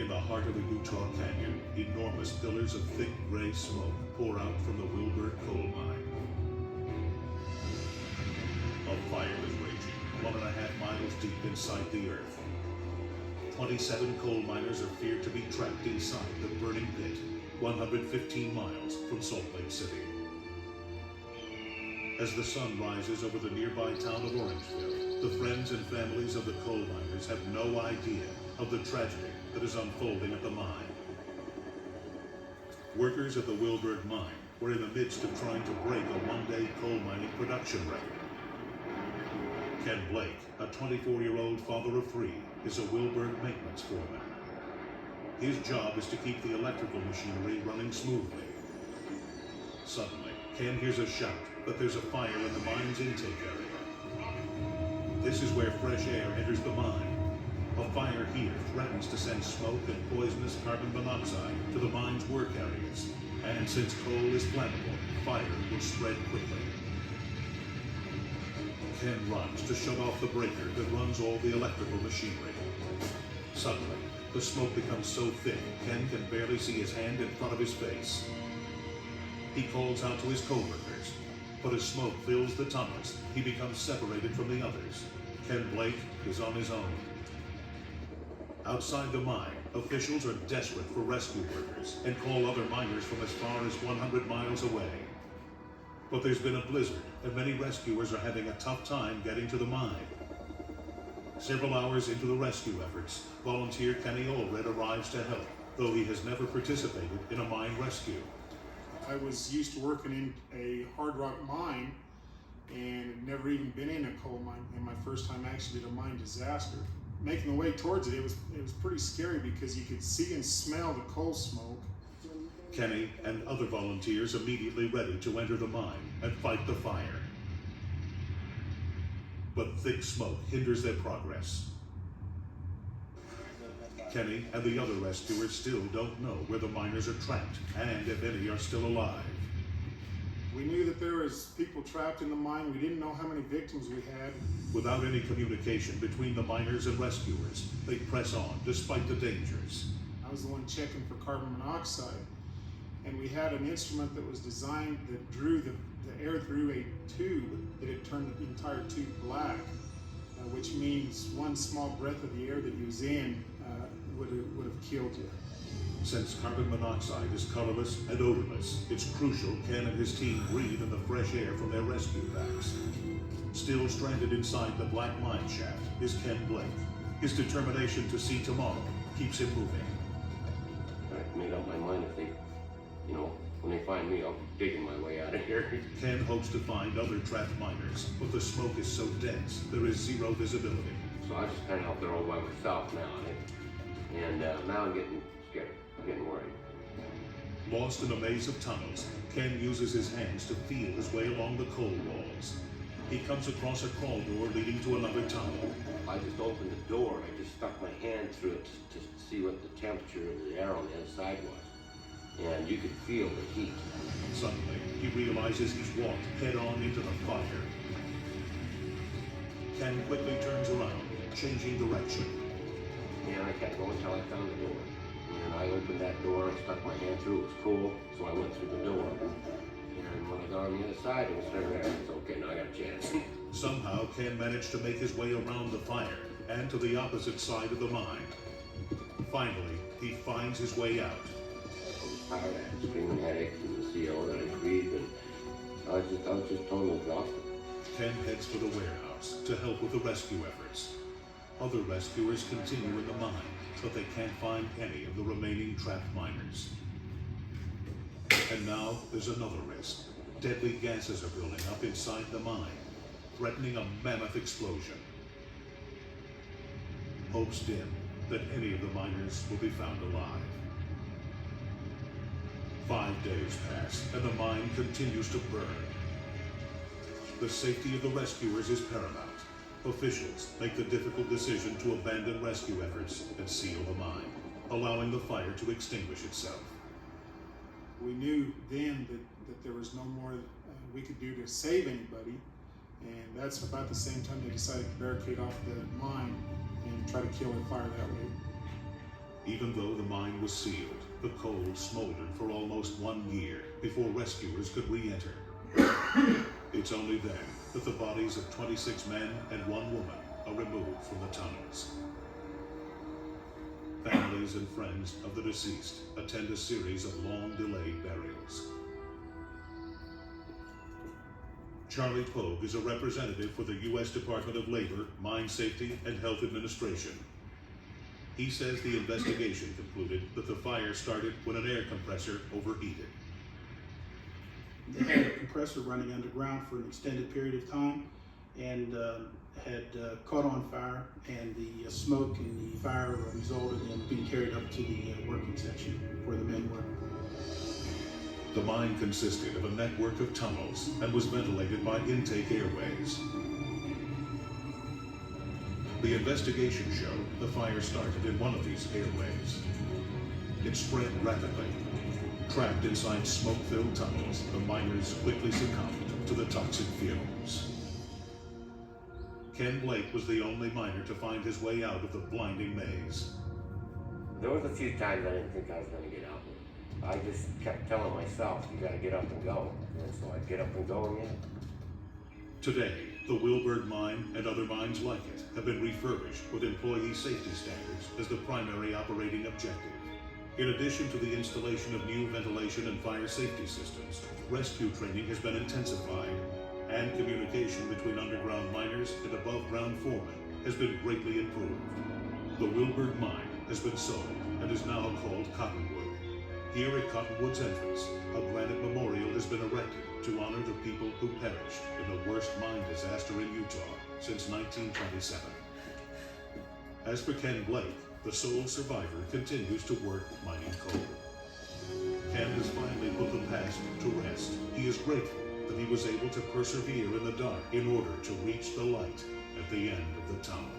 In the heart of the Utah Canyon, enormous pillars of thick gray smoke pour out from the Wilberg coal mine. A fire is raging 1.5 miles deep inside the earth. 27 coal miners are feared to be trapped inside the burning pit, 115 miles from Salt Lake City. As the sun rises over the nearby town of Orangeville, the friends and families of the coal miners have no idea of the tragedy that is unfolding at the mine. Workers at the Wilberg Mine were in the midst of trying to break a one-day coal mining production record. Ken Blake, a 24-year-old father of 3, is a Wilberg maintenance foreman. His job is to keep the electrical machinery running smoothly. Suddenly, Ken hears a shout that there's a fire in the mine's intake area. This is where fresh air enters the mine. A fire here threatens to send smoke and poisonous carbon monoxide to the mine's work areas. And since coal is flammable, fire will spread quickly. Ken runs to shut off the breaker that runs all the electrical machinery. Suddenly, the smoke becomes so thick, Ken can barely see his hand in front of his face. He calls out to his co-workers, but as smoke fills the tunnels, he becomes separated from the others. Ken Blake is on his own. Outside the mine, officials are desperate for rescue workers and call other miners from as far as 100 miles away. But there's been a blizzard, and many rescuers are having a tough time getting to the mine. Several hours into the rescue efforts, volunteer Kenny Allred arrives to help, though he has never participated in a mine rescue. I was used to working in a hard rock mine and had never even been in a coal mine, and my first time actually at a mine disaster. Making the way towards it, it was pretty scary because you could see and smell the coal smoke. Kenny and other volunteers immediately ready to enter the mine and fight the fire. But thick smoke hinders their progress. Kenny and the other rescuers still don't know where the miners are trapped and if any are still alive. We knew that there was people trapped in the mine. We didn't know how many victims we had. Without any communication between the miners and rescuers, they press on despite the dangers. I was the one checking for carbon monoxide. And we had an instrument that was designed that drew the air through a tube that had turned the entire tube black, which means one small breath of the air that he was in would have killed you. Since carbon monoxide is colorless and odorless, it's crucial Ken and his team breathe in the fresh air from their rescue packs. Still stranded inside the black mine shaft is Ken Blake. His determination to see tomorrow keeps him moving. I made up my mind if they, when they find me, I'll be digging my way out of here. Ken hopes to find other trapped miners, but the smoke is so dense, there is zero visibility. So I just kind of out there all by myself now, and now I'm getting scared. I'm getting worried. Lost in a maze of tunnels, Ken uses his hands to feel his way along the coal walls. He comes across a crawl door leading to another tunnel. I just opened the door. I just stuck my hand through it to see what the temperature of the air on the other side was. And you could feel the heat. Suddenly, he realizes he's walked head-on into the fire. Ken quickly turns around, changing direction. And I kept going until I found the door. And I opened that door, I stuck my hand through, it was cool, so I went through the door. And when I got on the other side, it was still there. It's okay, now I got a chance. Somehow, Ken managed to make his way around the fire and to the opposite side of the mine. Finally, he finds his way out. I was tired, I had screaming headaches and the CO that I breathed, and I was just totally exhausted. Ken heads for the warehouse to help with the rescue efforts. Other rescuers continue in the mine, but they can't find any of the remaining trapped miners. And now there's another risk. Deadly gases are building up inside the mine, threatening a mammoth explosion. Hopes dim that any of the miners will be found alive. 5 days pass, and the mine continues to burn. The safety of the rescuers is paramount. Officials make the difficult decision to abandon rescue efforts and seal the mine, allowing the fire to extinguish itself. We knew then that there was no more we could do to save anybody, and that's about the same time they decided to barricade off the mine and try to kill the fire that way. Even though the mine was sealed, the coal smoldered for almost 1 year before rescuers could re-enter. It's only then that the bodies of 26 men and 1 woman are removed from the tunnels. Families and friends of the deceased attend a series of long-delayed burials. Charlie Pogue is a representative for the U.S. Department of Labor, Mine Safety, and Health Administration. He says the investigation concluded that the fire started when an air compressor overheated. They had a compressor running underground for an extended period of time and had caught on fire, and the smoke and the fire resulted in being carried up to the working section where the men were. The mine consisted of a network of tunnels and was ventilated by intake airways. The investigation showed the fire started in one of these airways. It spread rapidly. Trapped inside smoke-filled tunnels, the miners quickly succumbed to the toxic fumes. Ken Blake was the only miner to find his way out of the blinding maze. There was a few times I didn't think I was going to get out. I just kept telling myself, you got to get up and go. And so I'd get up and go again. Today, the Wilberg Mine and other mines like it have been refurbished with employee safety standards as the primary operating objective. In addition to the installation of new ventilation and fire safety systems, rescue training has been intensified, and communication between underground miners and above-ground foremen has been greatly improved. The Wilberg Mine has been sold and is now called Cottonwood. Here at Cottonwood's entrance, a granite memorial has been erected to honor the people who perished in the worst mine disaster in Utah since 1927. As for Ken Blake, the sole survivor continues to work mining coal. Ken has finally put the past to rest. He is grateful that he was able to persevere in the dark in order to reach the light at the end of the tunnel.